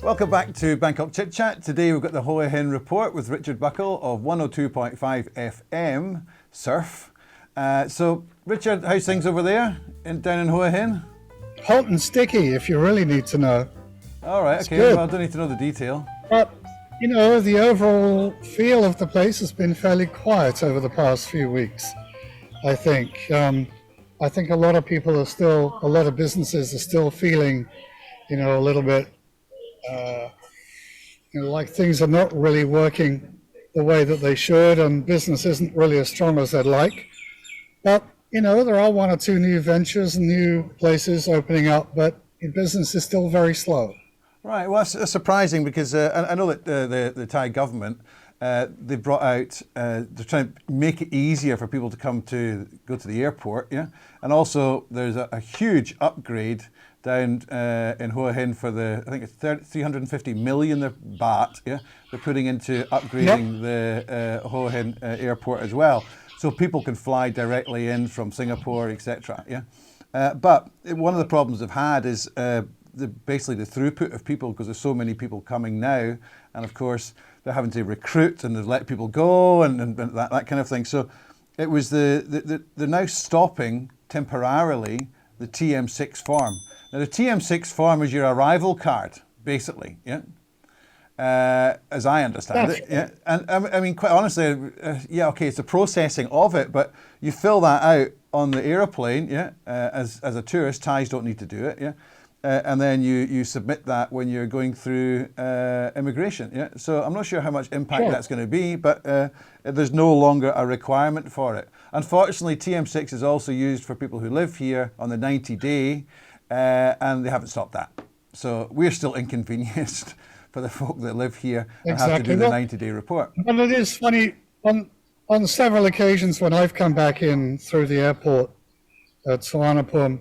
Welcome back to Bangkok Chit Chat. Today we've got the Hua Hin report with Richard Buckle of 102.5 FM Surf. So, Richard, how's things over there down in Hua Hin? Hot and sticky, if you really need to know. All right, okay. Good. Well, I don't need to know the detail. But, you know, the overall feel of the place has been fairly quiet over the past few weeks, I think. I think a lot of people are still, a lot of businesses are still feeling, you know, a little bit, like things are not really working the way that they should, and business isn't really as strong as they'd like. But, you know, there are one or two new ventures and new places opening up, but business is still very slow. Right, well, that's surprising because I know that the Thai government, they brought out, they're trying to make it easier for people to go to the airport, yeah? And also there's a huge upgrade down in Hua Hin for I think it's 350 million baht, yeah? They're putting into upgrading the Hua Hin airport as well. So people can fly directly in from Singapore, etc. Yeah, but one of the problems they've had is basically the throughput of people, because there's so many people coming now, and of course they're having to recruit and they've let people go and that kind of thing. So it was they're now stopping temporarily the TM6 form. Now the TM6 form is your arrival card, basically, yeah. As I understand it, yeah. And I mean, quite honestly, yeah, okay, it's the processing of it, but you fill that out on the aeroplane, yeah. As a tourist, Thais don't need to do it, yeah. And then you submit that when you're going through immigration, yeah. So I'm not sure how much impact that's going to be, but there's no longer a requirement for it. Unfortunately, TM6 is also used for people who live here on the 90-day, and they haven't stopped that. So we're still inconvenienced for the folk that live here and have to do the 90-day report. But it is funny, on several occasions when I've come back in through the airport at Suvarnabhumi,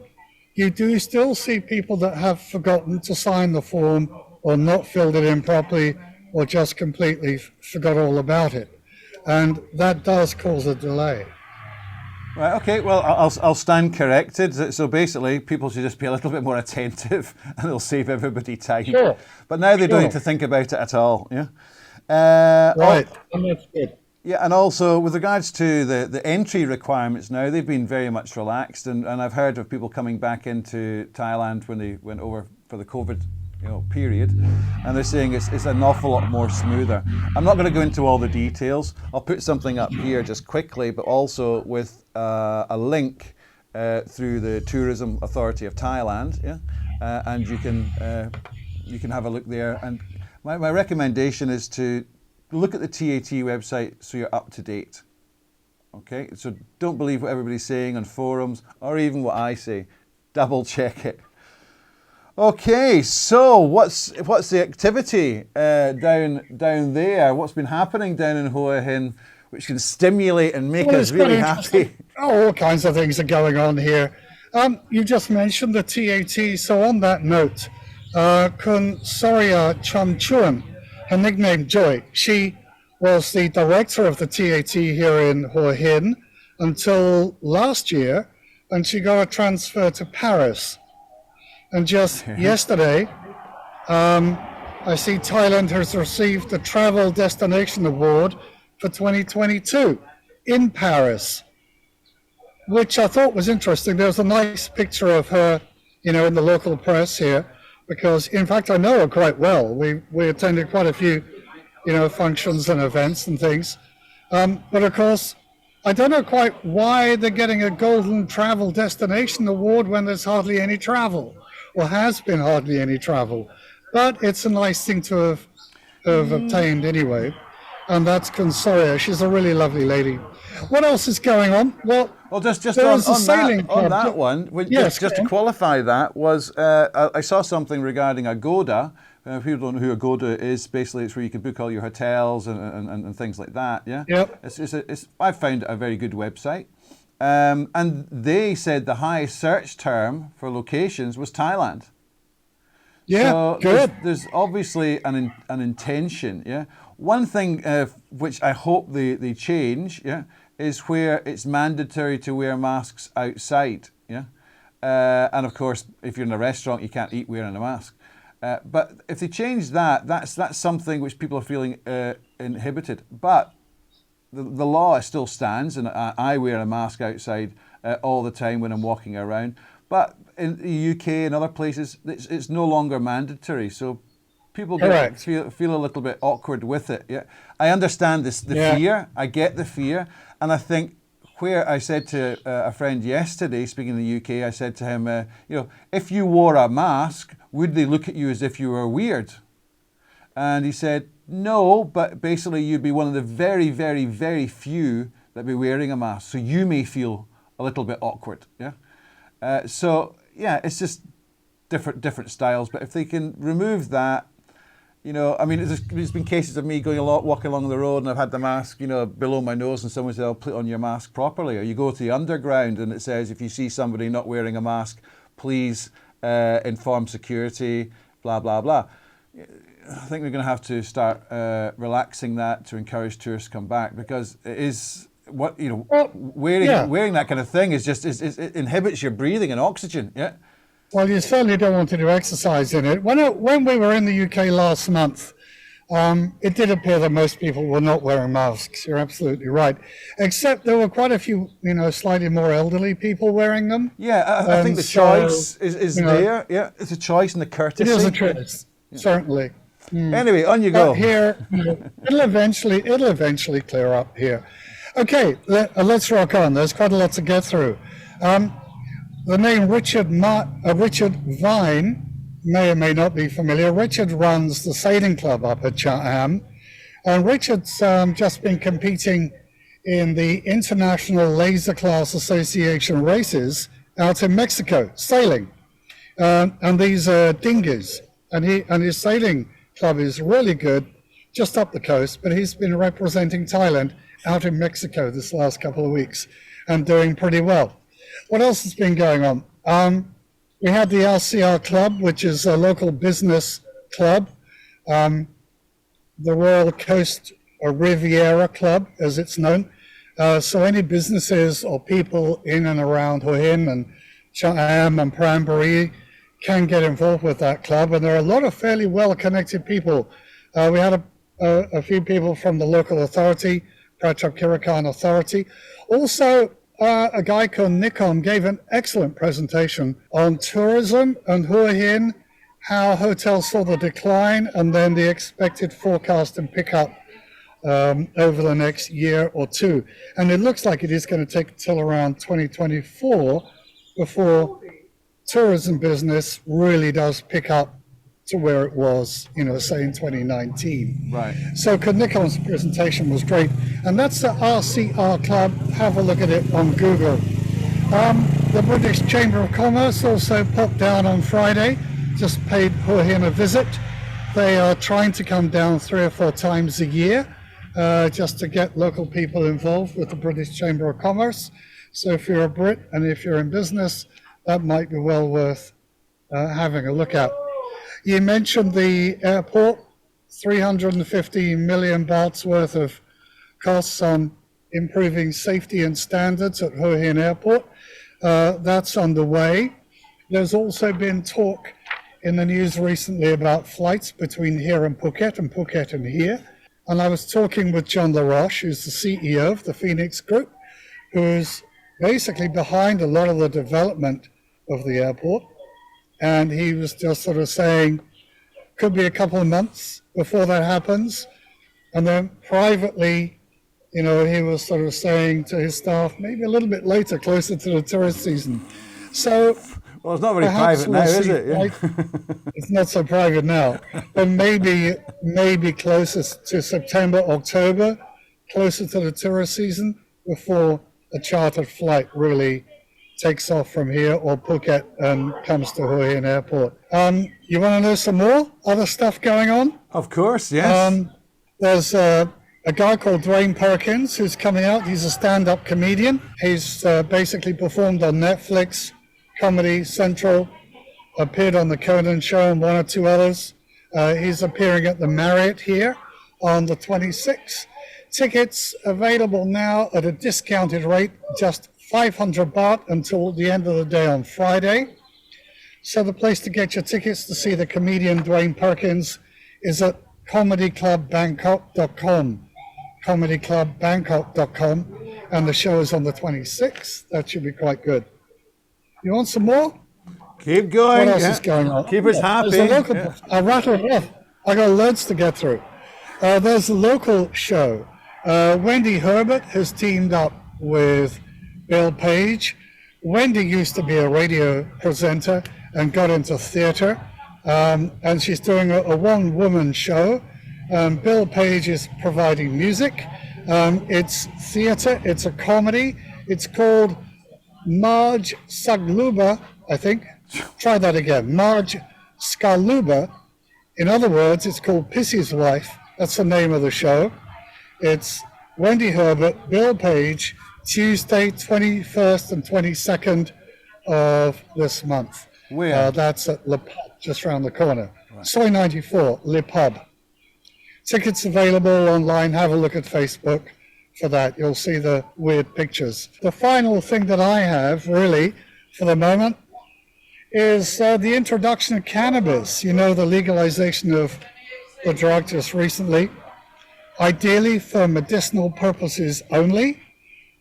you do still see people that have forgotten to sign the form or not filled it in properly or just completely forgot all about it. And that does cause a delay. Right, okay, well, I'll stand corrected. So basically, people should just be a little bit more attentive and it'll save everybody time. Sure. But now they don't need to think about it at all, yeah? Right, and that's good. Yeah, and also with regards to the entry requirements now, they've been very much relaxed, and I've heard of people coming back into Thailand when they went over for the COVID period, and they're saying it's an awful lot more smoother. I'm not going to go into all the details. I'll put something up here just quickly, but also with a link through the Tourism Authority of Thailand, yeah, and you can have a look there. And my recommendation is to look at the TAT website so you're up to date. Okay, so don't believe what everybody's saying on forums or even what I say. Double check it. Okay, so what's the activity down there? What's been happening down in Hua Hin, which can stimulate and make us really happy? Oh, all kinds of things are going on here. You just mentioned the TAT, so on that note, Kun Soria Chomchuan, her nickname Joy, she was the director of the TAT here in Hua Hin until last year, and she got a transfer to Paris. And just yesterday, I see Thailand has received the Travel Destination Award for 2022 in Paris, which I thought was interesting. There's a nice picture of her, in the local press here, because in fact I know her quite well. We attended quite a few, functions and events and things. But of course, I don't know quite why they're getting a Golden Travel Destination Award when there's hardly any travel, or has been hardly any travel. But it's a nice thing to have obtained anyway. And that's Consoria. She's a really lovely lady. What else is going on? Well, just on that one, yes, just to qualify that, was I saw something regarding Agoda. If people don't know who Agoda is, basically it's where you can book all your hotels and things like that. Yeah. Yep. I found it a very good website. And they said the highest search term for locations was Thailand. Yeah, so good. There's obviously an intention. Yeah. One thing which I hope they change, yeah, is where it's mandatory to wear masks outside. Yeah. And of course, if you're in a restaurant, you can't eat wearing a mask. But if they change that, that's something which people are feeling inhibited. But the law still stands, and I wear a mask outside all the time when I'm walking around. But in the UK and other places, it's no longer mandatory. So people feel a little bit awkward with it. Yeah, I understand the fear. I get the fear, and I think where I said to a friend yesterday, speaking in the UK, I said to him, if you wore a mask, would they look at you as if you were weird? And he said, no, but basically you'd be one of the very, very, very few that be wearing a mask. So you may feel a little bit awkward. Yeah. It's just different styles. But if they can remove that, there's been cases of me walking along the road and I've had the mask, below my nose, and someone said, "I'll put on your mask properly." Or you go to the underground and it says, if you see somebody not wearing a mask, please inform security, blah, blah, blah. I think we're going to have to start relaxing that to encourage tourists to come back, because it is wearing that kind of thing is just it inhibits your breathing and oxygen. Yeah. Well, you certainly don't want to do exercise in it. When we were in the UK last month, it did appear that most people were not wearing masks. You're absolutely right. Except there were quite a few, slightly more elderly people wearing them. Yeah, I think the choice is there. Yeah, it's a choice and the courtesy. It is a choice, certainly. Anyway, on you go. Here, it'll eventually clear up here. Okay, let's rock on. There's quite a lot to get through. The name Richard Vine may or may not be familiar. Richard runs the sailing club up at Chatham, and Richard's just been competing in the International Laser Class Association races out in Mexico, sailing, and these are dinghies, and his sailing club is really good, just up the coast, but he's been representing Thailand out in Mexico this last couple of weeks and doing pretty well. What else has been going on? We had the RCR Club, which is a local business club, the Royal Coast Riviera Club, as it's known. So any businesses or people in and around Hua Hin and Chatham and Prambury can get involved with that club, and there are a lot of fairly well-connected people. We had a few people from the local authority, Prachap Kirakan Authority. Also, a guy called Nikon gave an excellent presentation on tourism and Hua Hin, how hotels saw the decline, and then the expected forecast and pickup over the next year or two. And it looks like it is going to take till around 2024 before tourism business really does pick up to where it was, say in 2019. Right. So Nikon's presentation was great. And that's the RCR Club. Have a look at it on Google. The British Chamber of Commerce also popped down on Friday, just paid Hua Hin a visit. They are trying to come down 3 or 4 times a year just to get local people involved with the British Chamber of Commerce. So if you're a Brit and if you're in business, that might be well worth having a look at. You mentioned the airport, 350 million bahts worth of costs on improving safety and standards at Hua Hin Airport. That's underway. There's also been talk in the news recently about flights between here and Phuket and here. And I was talking with John LaRoche, who's the CEO of the Phoenix Group, who's basically behind a lot of the development of the airport. And he was just sort of saying, could be a couple of months before that happens. And then privately, he was sort of saying to his staff, maybe a little bit later, closer to the tourist season. So, well, it's not very private now, is it? Yeah. It's not so private now, but maybe closest to September, October, closer to the tourist season, before a chartered flight really takes off from here or Phuket and comes to Hua Hin Airport. You want to know some more other stuff going on? Of course, yes. There's a guy called Dwayne Perkins who's coming out. He's a stand-up comedian. He's basically performed on Netflix, Comedy Central, appeared on the Conan Show and 1 or 2 others. He's appearing at the Marriott here on the 26th. Tickets available now at a discounted rate, just 500 baht until the end of the day on Friday. So the place to get your tickets to see the comedian Dwayne Perkins is at comedyclubbangkok.com. comedyclubbangkok.com, and the show is on the 26th. That should be quite good. You want some more? Keep going. What else is going on? Keep us happy. There's a local, I rattled off. I got loads to get through. There's a local show. Wendy Herbert has teamed up with Bill Page. Wendy used to be a radio presenter and got into theater, and she's doing a one-woman show. Bill Page is providing music. It's theater, it's a comedy. It's called Marge Sagluba, I think. Try that again. Marge Skaluba. In other words, it's called Pissy's Wife. That's the name of the show. It's Wendy Herbert, Bill Page, Tuesday, 21st and 22nd of this month. Where? That's at Le Pub, just around the corner. Right. Soy 94, Le Pub. Tickets available online. Have a look at Facebook for that. You'll see the weird pictures. The final thing that I have, really, for the moment, is the introduction of cannabis. You know, the legalization of the drug just recently, ideally for medicinal purposes only.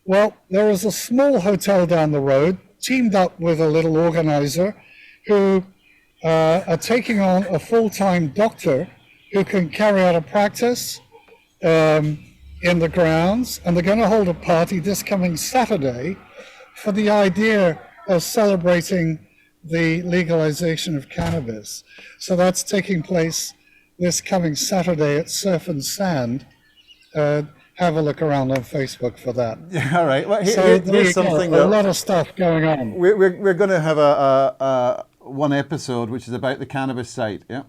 Well, there is a small hotel down the road, teamed up with a little organizer, who are taking on a full-time doctor who can carry out a practice in the grounds, and they're going to hold a party this coming Saturday for the idea of celebrating the legalization of cannabis. So that's taking place this coming Saturday at Surf and Sand. Have a look around on Facebook for that. Yeah, all right. Well, here's something. A lot of stuff going on. We're going to have a one episode which is about the cannabis site, yeah,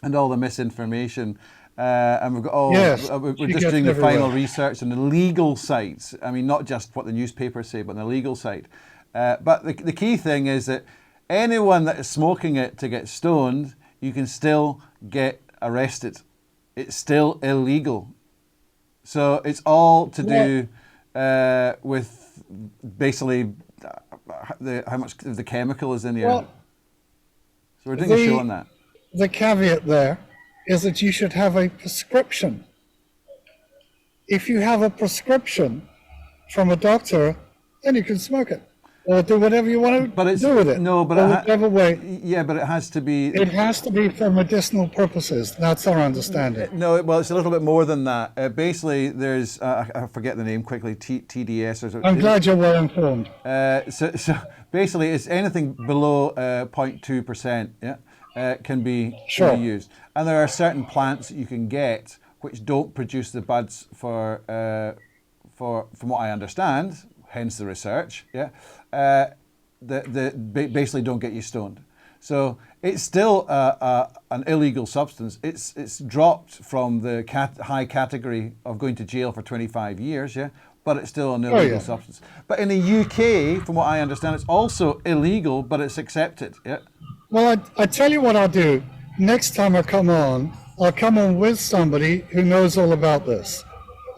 and all the misinformation. And we've got we're just doing the final research on the legal sites. I mean, not just what the newspapers say, but on the legal site. But the key thing is that anyone that is smoking it to get stoned, you can still get arrested. It's still illegal. So it's all to do with basically how much of the chemical is in here. Well, so we're doing a show on that. The caveat there is that you should have a prescription. If you have a prescription from a doctor, then you can smoke it. Or do whatever you want to do with it. No, but whichever way. Yeah, but it has to be. It has to be for medicinal purposes. That's our understanding. No, well, it's a little bit more than that. Basically, there's I forget the name quickly. TDS or something. I'm glad you're well informed. So basically, it's anything below 0.2%. Yeah, can be used, and there are certain plants that you can get which don't produce the buds for from what I understand. Hence the research, basically don't get you stoned. So it's still an illegal substance. It's dropped from the high category of going to jail for 25 years, but it's still an illegal substance. But in the UK, from what I understand, it's also illegal, but it's accepted, Well, I tell you what I'll do. Next time I come on, I'll come on with somebody who knows all about this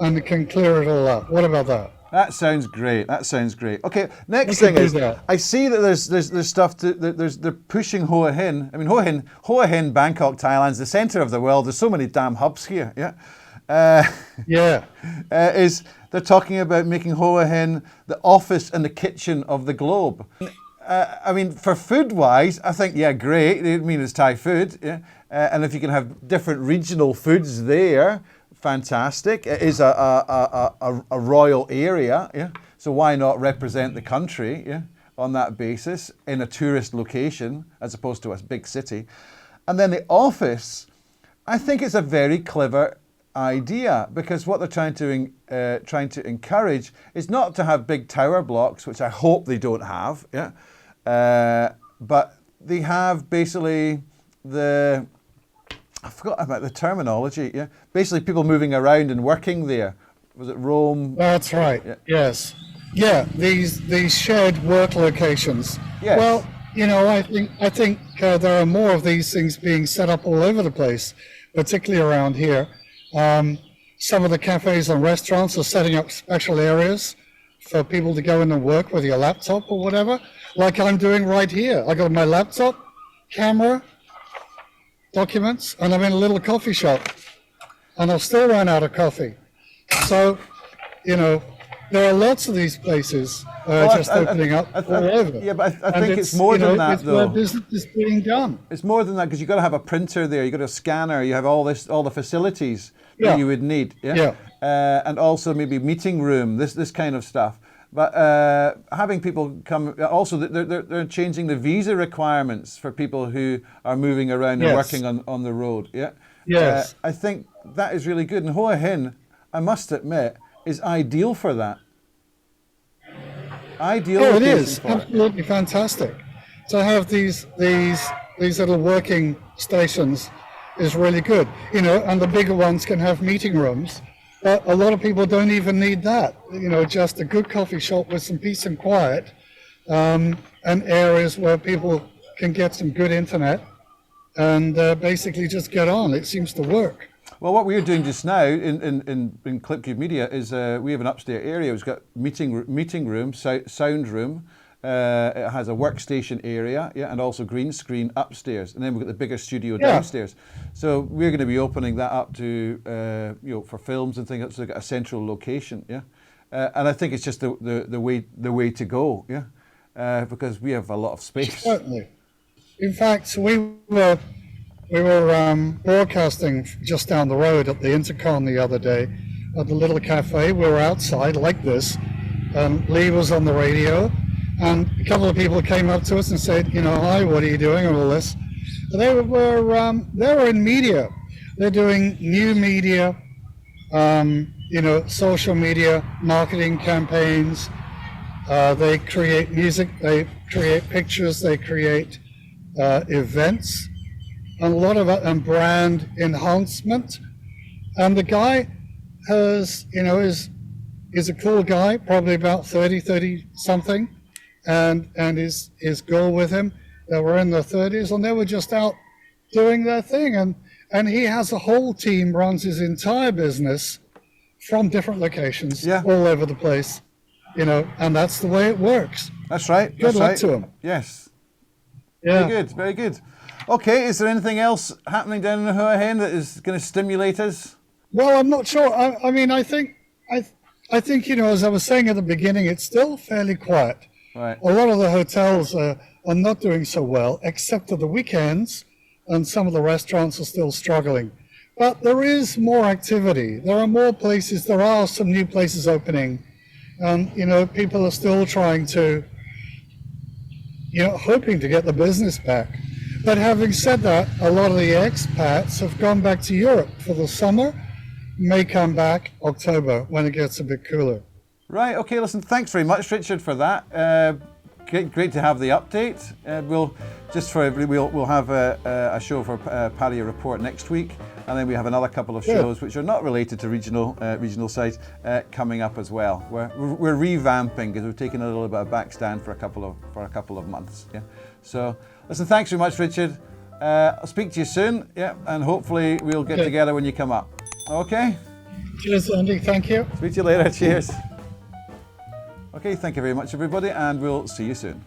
and can clear it all up. What about that? That sounds great. Okay, next thing is, I see that there's stuff they're pushing Hua Hin. I mean, Hua Hin, Bangkok, Thailand's the center of the world. There's so many damn hubs here. They're talking about making Hua Hin the office and the kitchen of the globe. I mean, for food-wise, I think great. I mean, it's Thai food, and if you can have different regional foods there. Fantastic. It is a royal area, so why not represent the country on that basis in a tourist location as opposed to a big city. And then the office, I think it's a very clever idea because what they're trying to encourage is not to have big tower blocks, which I hope they don't have, but they have basically I forgot about the terminology. Basically, people moving around and working there. Was it Rome? That's right. Yes. Yeah. These shared work locations. Yes. Well, I think there are more of these things being set up all over the place, particularly around here. Some of the cafes and restaurants are setting up special areas for people to go in and work with your laptop or whatever, like I'm doing right here. I got my laptop, camera, documents, and I'm in a little coffee shop, and I'll still run out of coffee. So, you know, there are lots of these places just opening up all over. Yeah, but I think it's more than that, though. Where business is being done. It's more than that, because you've got to have a printer there, you've got a scanner, you have all the facilities that you would need. Yeah. And also maybe meeting room, this kind of stuff. But having people come, also they're changing the visa requirements for people who are moving around and working on the road. Yeah. Yes. I think that is really good. And Hua Hin, I must admit, is ideal for that. Ideal. Oh, it is absolutely fantastic. To have these little working stations is really good. You know, and the bigger ones can have meeting rooms. But a lot of people don't even need that. You know, just a good coffee shop with some peace and quiet, and areas where people can get some good internet and basically just get on. It seems to work. Well, what we're doing just now in ClipCube Media is we have an upstairs area. It's got meeting room, sound room. It has a workstation area, and also green screen upstairs, and then we've got the bigger studio downstairs. So we're going to be opening that up to for films and things. So we've got a central location, and I think it's just the way to go, because we have a lot of space. Certainly. In fact, we were broadcasting just down the road at the Intercom the other day at the little cafe. We were outside like this, and Lee was on the radio. And a couple of people came up to us and said, hi, what are you doing and all this? They were in media. They're doing new media, social media, marketing campaigns. They create music, they create pictures, they create events, and a lot of it, and brand enhancement. And the guy is a cool guy, probably about 30 something. And his girl with him, they were in their 30s, and they were just out doing their thing. And he has a whole team, runs his entire business from different locations all over the place, and that's the way it works. That's right. Good luck to him. Yes. Yeah. Very good. Very good. Okay, is there anything else happening down in Hua Hin that is going to stimulate us? Well, I'm not sure. I think, as I was saying at the beginning, it's still fairly quiet. Right. A lot of the hotels are not doing so well, except for the weekends, and some of the restaurants are still struggling. But there is more activity. There are more places. There are some new places opening. And, people are still trying to, hoping to get the business back. But having said that, a lot of the expats have gone back to Europe for the summer, may come back October when it gets a bit cooler. Right, okay, listen, thanks very much, Richard, for that. Great to have the update. We'll have a show for Paria Report next week, and then we have another couple of shows which are not related to regional sites coming up as well. We're revamping because we've taken a little bit of back stand for a couple of months. Yeah. So listen, thanks very much, Richard. I'll speak to you soon. Yeah, and hopefully we'll get together when you come up. Okay. Cheers, Andy. Thank you. Speak to you later. Cheers. Okay, thank you very much, everybody, and we'll see you soon.